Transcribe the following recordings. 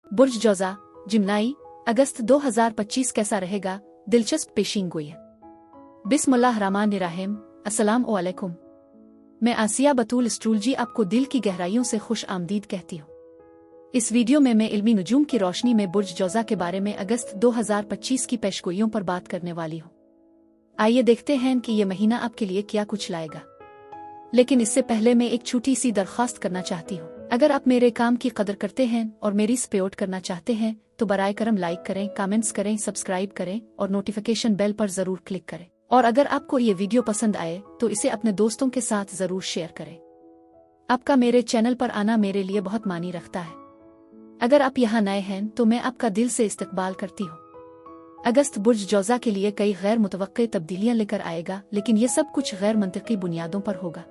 बुर्ज जौज़ा, जिमनाई, अगस्त 2025 कैसा रहेगा? दिलचस्प पेशीनगोई है। बिस्मिल्लाहिर्रहमानिर्रहीम। अस्सलाम वालेकुम। मैं आसिया बतूल एस्ट्रोलॉजी आपको दिल की गहराइयों से खुश आमदीद कहती हूँ। इस वीडियो में मैं इल्मी नुजूम की रोशनी में बुर्ज जौज़ा के बारे में अगस्त 2025 की पेशगोइयों पर बात करने वाली हूँ। आइए देखते हैं कि ये महीना आपके लिए क्या कुछ लाएगा। लेकिन इससे पहले मैं एक छोटी सी दरख्वास्त करना चाहती हूँ। अगर आप मेरे काम की कदर करते हैं और मेरी सपोर्ट करना चाहते हैं तो बराए करम लाइक करें, कमेंट्स करें, सब्सक्राइब करें और नोटिफिकेशन बेल पर जरूर क्लिक करें। और अगर आपको ये वीडियो पसंद आए तो इसे अपने दोस्तों के साथ जरूर शेयर करें। आपका मेरे चैनल पर आना मेरे लिए बहुत मानी रखता है। अगर आप यहाँ नए हैं तो मैं आपका दिल से इस्तकबाल करती हूँ। अगस्त बुर्ज जौज़ा के लिए कई गैर मुतवक्के तब्दीलियां लेकर आएगा, लेकिन ये सब कुछ गैर मंतकी बुनियादों पर होगा।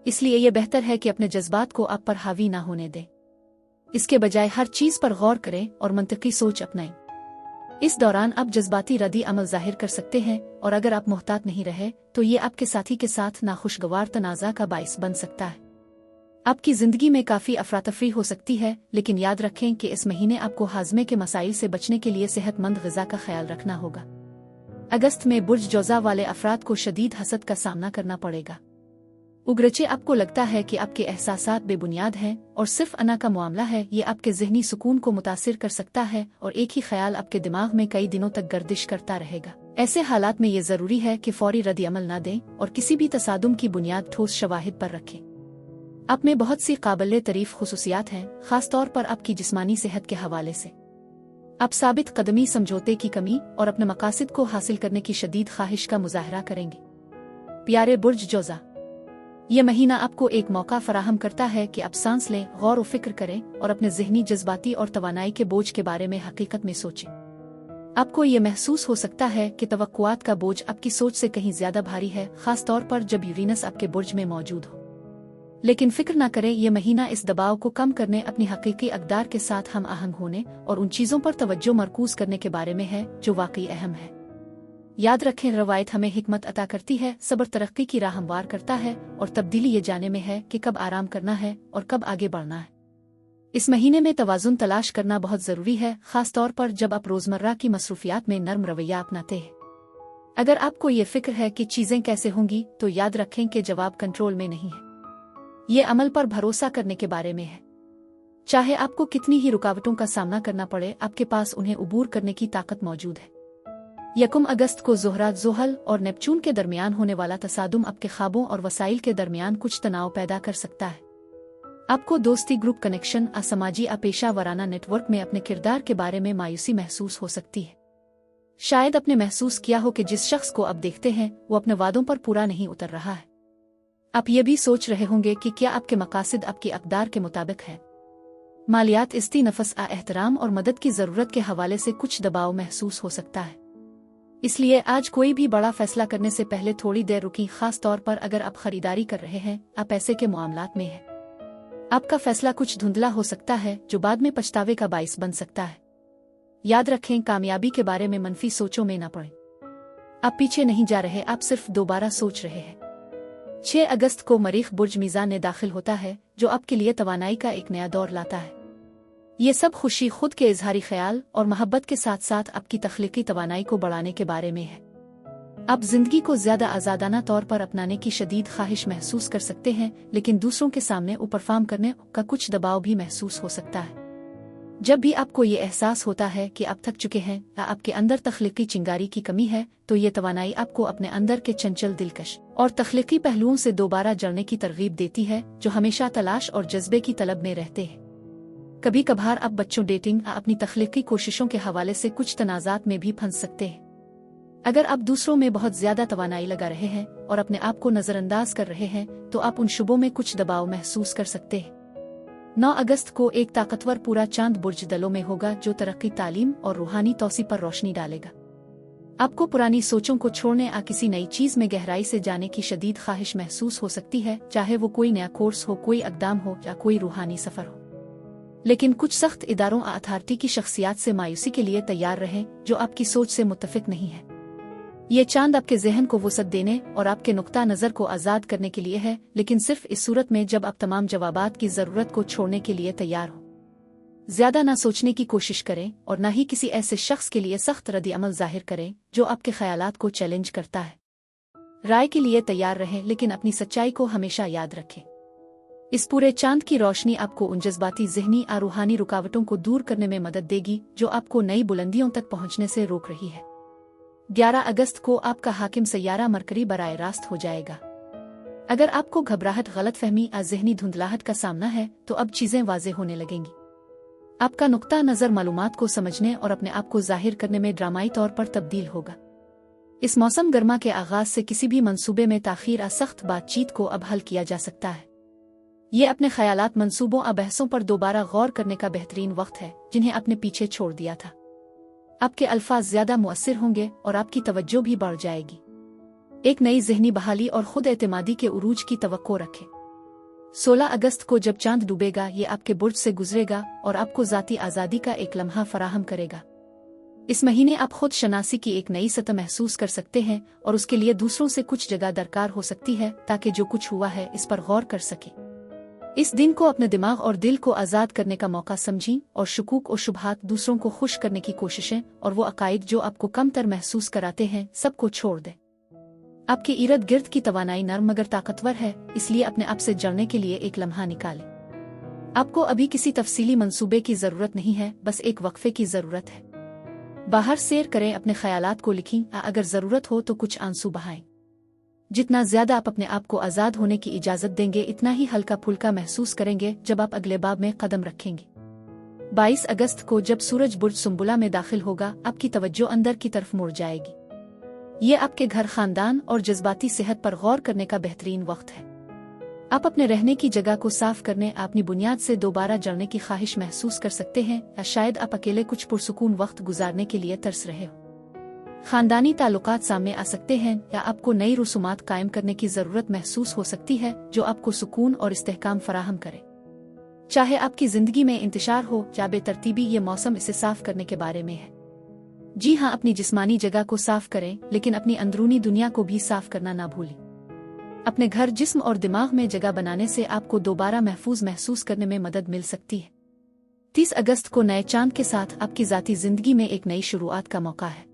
इसलिए ये बेहतर है कि अपने जज्बात को आप पर हावी ना होने दें। इसके बजाय हर चीज पर गौर करें और मंतकी सोच अपनाएं। इस दौरान आप जज्बाती रद्दी अमल जाहिर कर सकते हैं और अगर आप मोहतात नहीं रहे तो ये आपके साथी के साथ नाखुशगवार तनाज़ा का बाइस बन सकता है। आपकी जिंदगी में काफी अफरातफरी हो सकती है, लेकिन याद रखें कि इस महीने आपको हाजमे के मसाइल से बचने के लिए सेहतमंद ग़िज़ा का ख्याल रखना होगा। अगस्त में बुर्ज जौज़ा वाले अफराद को शदीद हसद का सामना करना पड़ेगा। उगरचे आपको लगता है कि आपके एहसासात बेबुनियाद हैं और सिर्फ अना का मामला है, ये आपके ज़हनी सुकून को मुतासिर कर सकता है और एक ही ख्याल आपके दिमाग में कई दिनों तक गर्दिश करता रहेगा। ऐसे हालात में ये जरूरी है कि फौरी रद्द अमल न दें और किसी भी तसादुम की बुनियाद ठोस शवाहिद पर रखें। आप में बहुत सी काबिल तारीफ खुसूसियात हैं, खास तौर पर आपकी जिस्मानी सेहत के हवाले से। आप साबित कदमी, समझौते की कमी और अपने मकासद को हासिल करने की शदीद ख्वाहिश का मुजाहरा करेंगे। प्यारे बुर्ज जौज़ा, ये महीना आपको एक मौका फराहम करता है कि आप सांस लें, गौर व फिक्र करें और अपने ज़हनी, जज्बाती और तवानाई के बोझ के बारे में हकीकत में सोचें। आपको ये महसूस हो सकता है कि तवक्कुआत का बोझ आपकी सोच से कहीं ज्यादा भारी है, खास तौर पर जब यूरेनस आपके बुर्ज में मौजूद हो। लेकिन फिक्र न करें, यह महीना इस दबाव को कम करने, अपनी हकीकी अक़दार के साथ हम आहंग होने और उन चीज़ों पर तवज्जो मरकूज करने के बारे में है जो वाकई अहम है। याद रखें, रवायत हमें हिकमत अता करती है, सब्र तरक्की की राह हमवार करता है और तब्दीली ये जाने में है कि कब आराम करना है और कब आगे बढ़ना है। इस महीने में तवाज़ुन तलाश करना बहुत ज़रूरी है, खास तौर पर जब आप रोज़मर्रा की मसरूफियात में नर्म रवैया अपनाते हैं। अगर आपको ये फिक्र है कि चीज़ें कैसे होंगी तो याद रखें कि जवाब कंट्रोल में नहीं है। ये अमल पर भरोसा करने के बारे में है। चाहे आपको कितनी ही रुकावटों का सामना करना पड़े, आपके पास उन्हें उबूर करने की ताकत मौजूद है। 1 अगस्त को ज़ोहरा, ज़ोहल और नेपच्यून के दरमियान होने वाला तसादुम आपके ख्वाबों और वसाइल के दरमियान कुछ तनाव पैदा कर सकता है। आपको दोस्ती, ग्रुप कनेक्शन, असमाजी पेशा वराना नेटवर्क में अपने किरदार के बारे में मायूसी महसूस हो सकती है। शायद आपने महसूस किया हो कि जिस शख्स को आप देखते हैं वो अपने वादों पर पूरा नहीं उतर रहा है। आप ये भी सोच रहे होंगे कि क्या आपके मकासद आपकी अक़दार के मुताबिक है। मालियात, इज़्ती नफ़स, एहतराम और मदद की ज़रूरत के हवाले से कुछ दबाव महसूस हो सकता है। इसलिए आज कोई भी बड़ा फैसला करने से पहले थोड़ी देर रुकी, खास तौर पर अगर आप खरीदारी कर रहे हैं, आप पैसे के मामलात में हैं। आपका फैसला कुछ धुंधला हो सकता है जो बाद में पछतावे का बाइस बन सकता है। याद रखें, कामयाबी के बारे में मनफी सोचों में न पड़ें। आप पीछे नहीं जा रहे, आप सिर्फ दोबारा सोच रहे हैं। 6 अगस्त को मरीख बुर्ज मीज़ान में दाखिल होता है, जो आपके लिए तवानाई का एक नया दौर लाता है। ये सब खुशी, खुद के इजहारी ख्याल और मोहब्बत के साथ साथ आपकी तख्लीकी तवानाई को बढ़ाने के बारे में है। आप जिंदगी को ज्यादा आज़ादाना तौर पर अपनाने की शदीद ख्वाहिश महसूस कर सकते हैं, लेकिन दूसरों के सामने परफॉर्म करने का कुछ दबाव भी महसूस हो सकता है। जब भी आपको ये एहसास होता है कि आप थक चुके हैं या आपके अंदर तख्लीकी चिंगारी की कमी है, तो ये तवानाई आपको अपने अंदर के चंचल, दिलकश और तख्लीकी पहलुओं से दोबारा जड़ने की तरगीब देती है, जो हमेशा तलाश और जज्बे की तलब में रहते हैं। कभी कभार आप बच्चों, डेटिंग या अपनी तख्लीकी कोशिशों के हवाले से कुछ तनाज़ात में भी फंस सकते हैं। अगर आप दूसरों में बहुत ज्यादा तवानाई लगा रहे हैं और अपने आप को नजरअंदाज कर रहे हैं तो आप उन शुबों में कुछ दबाव महसूस कर सकते हैं। 9 अगस्त को एक ताकतवर पूरा चांद बुर्ज दलों में होगा, जो तरक्की, तालीम और रूहानी तौसी पर रोशनी डालेगा। आपको पुरानी सोचों को छोड़ने या किसी नई चीज में गहराई से जाने की शदीद ख्वाहिश महसूस हो सकती है, चाहे वो कोई नया कोर्स हो, कोई अक़दाम हो या कोई रूहानी सफर हो। लेकिन कुछ सख्त इदारों या अथॉरिटी की शख्सियात से मायूसी के लिए तैयार रहें जो आपकी सोच से मुत्तफिक नहीं है। ये चांद आपके जहन को वसअत देने और आपके नुक्ता नज़र को आज़ाद करने के लिए है, लेकिन सिर्फ इस सूरत में जब आप तमाम जवाबात की ज़रूरत को छोड़ने के लिए तैयार हो। ज्यादा ना सोचने की कोशिश करें और ना ही किसी ऐसे शख्स के लिए सख्त रद्द-ए-अमल जाहिर करें जो आपके ख्यालात को चैलेंज करता है। राय के लिए तैयार रहें लेकिन अपनी सच्चाई को हमेशा याद रखें। इस पूरे चांद की रोशनी आपको उन जज्बाती, ज़हनी और रूहानी रुकावटों को दूर करने में मदद देगी जो आपको नई बुलंदियों तक पहुंचने से रोक रही है। 11 अगस्त को आपका हाकिम सैयारा मरकरी बराह रास्त हो जाएगा। अगर आपको घबराहट, गलतफहमी या ज़हनी धुंधलाहट का सामना है तो अब चीज़ें वाज़ेह होने लगेंगी। आपका नुक्ता नज़र मालूमात को समझने और अपने आप को जाहिर करने में ड्रामाई तौर पर तब्दील होगा। इस मौसम गर्मा के आगाज से किसी भी मंसूबे में ताख़ीर या सख्त बातचीत को अब हल किया जा सकता है। ये अपने ख्यालात, मंसूबों और बहसों पर दोबारा गौर करने का बेहतरीन वक्त है जिन्हें आपने पीछे छोड़ दिया था। आपके अल्फाज ज़्यादा मुअस्सिर होंगे और आपकी तवज्जो भी बढ़ जाएगी। एक नई ज़हनी बहाली और खुद एतमादी के उरूज की तवक्को रखें। 16 अगस्त को जब चांद डूबेगा ये आपके बुर्ज से गुजरेगा और आपको ज़ाती आज़ादी का एक लम्हा फराहम करेगा। इस महीने आप खुद शनासी की एक नई सतह महसूस कर सकते हैं और उसके लिए दूसरों से कुछ जगह दरकार हो सकती है ताकि जो कुछ हुआ है इस पर गौर कर सके। इस दिन को अपने दिमाग और दिल को आज़ाद करने का मौका समझें और शुकूक और शुबहात, दूसरों को खुश करने की कोशिशें और वो अकायद जो आपको कमतर महसूस कराते हैं सबको छोड़ दें। आपके इर्द गिर्द की तवानाई नर्म मगर ताकतवर है, इसलिए अपने आप से जड़ने के लिए एक लम्हा निकालें। आपको अभी किसी तफसीली मंसूबे की ज़रूरत नहीं है, बस एक वक्फे की ज़रूरत है। बाहर सैर करें, अपने ख्यालात को लिखें, अगर ज़रूरत हो तो कुछ आंसू बहाएं। जितना ज़्यादा आप अपने आप को आज़ाद होने की इजाज़त देंगे इतना ही हल्का फुल्का महसूस करेंगे जब आप अगले बाब में कदम रखेंगे। 22 अगस्त को जब सूरज बुर्ज सुंबुला में दाखिल होगा आपकी तवज्जो अंदर की तरफ मुड़ जाएगी। ये आपके घर, खानदान और जज्बाती सेहत पर गौर करने का बेहतरीन वक्त है। आप अपने रहने की जगह को साफ करने, अपनी बुनियाद से दोबारा जड़ने की ख्वाहिश महसूस कर सकते हैं या शायद आप अकेले कुछ पुरसुकून वक्त गुजारने के लिए तरस रहे हो। खानदानी ताल्लुकात सामने आ सकते हैं या आपको नई रसूमात कायम करने की ज़रूरत महसूस हो सकती है जो आपको सुकून और इस्तेहकाम फराहम करे। चाहे आपकी ज़िंदगी में इंतशार हो या बेतरतीबी, ये मौसम इसे साफ करने के बारे में है। जी हाँ, अपनी जिस्मानी जगह को साफ करें लेकिन अपनी अंदरूनी दुनिया को भी साफ करना ना भूलें। अपने घर, जिस्म और दिमाग में जगह बनाने से आपको दोबारा महफूज महसूस करने में मदद मिल सकती है। 30 अगस्त को नए चांद के साथ आपकी ज़ाती ज़िंदगी में एक नई शुरुआत का मौका है।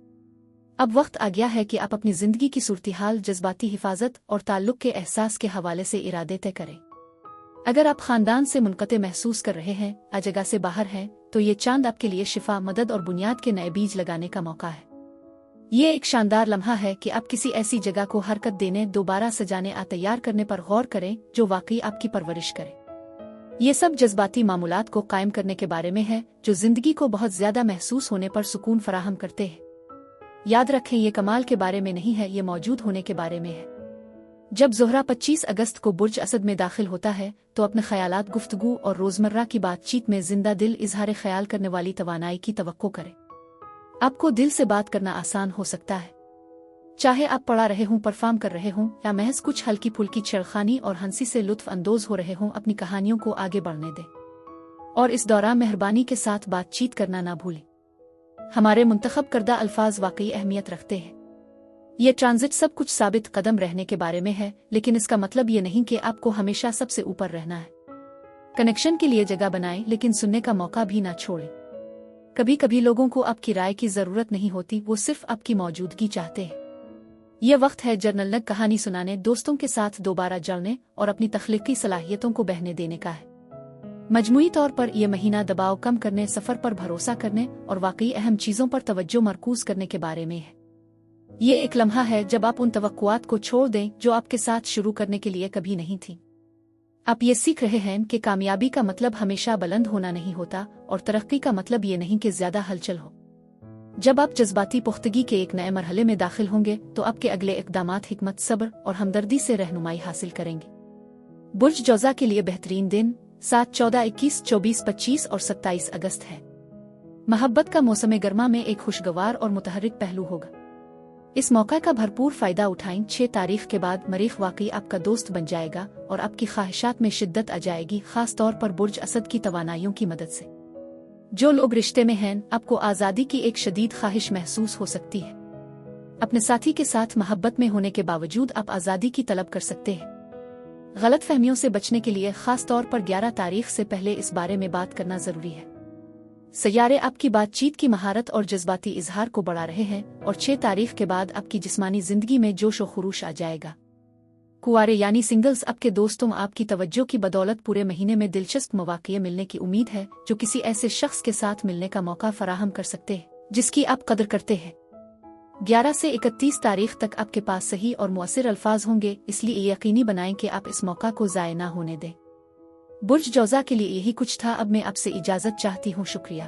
अब वक्त आ गया है कि आप अपनी ज़िंदगी की सूरत-ए-हाल, जज्बाती हिफाजत और ताल्लुक़ के एहसास के हवाले से इरादे तय करें। अगर आप ख़ानदान से मुनक़ते महसूस कर रहे हैं या जगह से बाहर हैं तो ये चांद आपके लिए शिफा, मदद और बुनियाद के नए बीज लगाने का मौका है। ये एक शानदार लम्हा है कि आप किसी ऐसी जगह को हरकत देने, दोबारा सजाने या तैयार करने पर गौर करें जो वाकई आपकी परवरिश करे। ये सब जज्बाती मामूलात को कायम करने के बारे में है जो ज़िंदगी को बहुत ज़्यादा महसूस होने पर सुकून फराहम करते हैं। याद रखें, ये कमाल के बारे में नहीं है, ये मौजूद होने के बारे में है। जब ज़ोहरा 25 अगस्त को बुर्ज असद में दाखिल होता है तो अपने ख्यालात, गुफ्तगू और रोज़मर्रा की बातचीत में जिंदा दिल, इजहार ख्याल करने वाली तवानाई की तवक्को करें। आपको दिल से बात करना आसान हो सकता है, चाहे आप पढ़ा रहे हों, परफॉर्म कर रहे हों या महज कुछ हल्की फुल्की छेड़खानी और हंसी से लुत्फ अंदोज हो रहे हों। अपनी कहानियों को आगे बढ़ने दें और इस दौरान मेहरबानी के साथ बातचीत करना ना भूलें। हमारे मुंतखब करदा अल्फाज वाकई अहमियत रखते हैं। ये ट्रांजिट सब कुछ साबित कदम रहने के बारे में है, लेकिन इसका मतलब ये नहीं कि आपको हमेशा सबसे ऊपर रहना है। कनेक्शन के लिए जगह बनाएं लेकिन सुनने का मौका भी ना छोड़ें। कभी कभी लोगों को आपकी राय की ज़रूरत नहीं होती, वो सिर्फ आपकी मौजूदगी चाहते हैं। यह वक्त है जर्नल कहानी सुनाने, दोस्तों के साथ दोबारा जड़ने और अपनी तख्लीकी सलाहियतों को बहने देने का है। मजमूई तौर पर यह महीना दबाव कम करने, सफ़र पर भरोसा करने और वाकई अहम चीज़ों पर तवज्जो मरकूज करने के बारे में है। ये एक लम्हा है जब आप उन तवक्कुआत को छोड़ दें जो आपके साथ शुरू करने के लिए कभी नहीं थी। आप ये सीख रहे हैं कि कामयाबी का मतलब हमेशा बुलंद होना नहीं होता और तरक्की का मतलब ये नहीं कि ज़्यादा हलचल हो। जब आप जज्बाती पुख्तगी के एक नए मरहले में दाखिल होंगे तो आपके अगले इक़दामात हिकमत, सब्र और हमदर्दी से रहनुमाई हासिल करेंगे। बुर्ज जौज़ा के लिए बेहतरीन दिन 7, 14, 21, 24, 25 और 27 अगस्त है। महब्बत का मौसम गर्मा में एक खुशगवार और मुतहर्रिक पहलू होगा। इस मौका का भरपूर फ़ायदा उठाएं। 6 तारीख के बाद मरीख वाकई आपका दोस्त बन जाएगा और आपकी ख्वाहिशात में शिद्दत आ जाएगी, खास तौर पर बुर्ज असद की तवानाइयों की मदद से। जो लोग रिश्ते में हैं, आपको आज़ादी की एक शदीद ख्वाहिश महसूस हो सकती है। अपने साथी के साथ मोहब्बत में होने के बावजूद आप आज़ादी की तलब कर सकते हैं। गलत फहमियों से बचने के लिए खास तौर पर 11 तारीख से पहले इस बारे में बात करना ज़रूरी है। सैयारे आपकी बातचीत की महारत और जज्बाती इजहार को बढ़ा रहे हैं और 6 तारीख के बाद आपकी जिस्मानी जिंदगी में जोश और खरूश आ जाएगा। कुंवारे यानी सिंगल्स आपके दोस्तों आपकी तवज्जो की बदौलत पूरे महीने में दिलचस्प मौक़े मिलने की उम्मीद है जो किसी ऐसे शख्स के साथ मिलने का मौका फराहम कर सकते हैं जिसकी आप कदर करते हैं। 11 से 31 तारीख तक आपके पास सही और मुअस्सिर अल्फाज होंगे, इसलिए यकीनी बनाएं कि आप इस मौका को ज़ाय ना होने दें। बुर्ज जौज़ा के लिए यही कुछ था। अब मैं आपसे इजाज़त चाहती हूँ। शुक्रिया।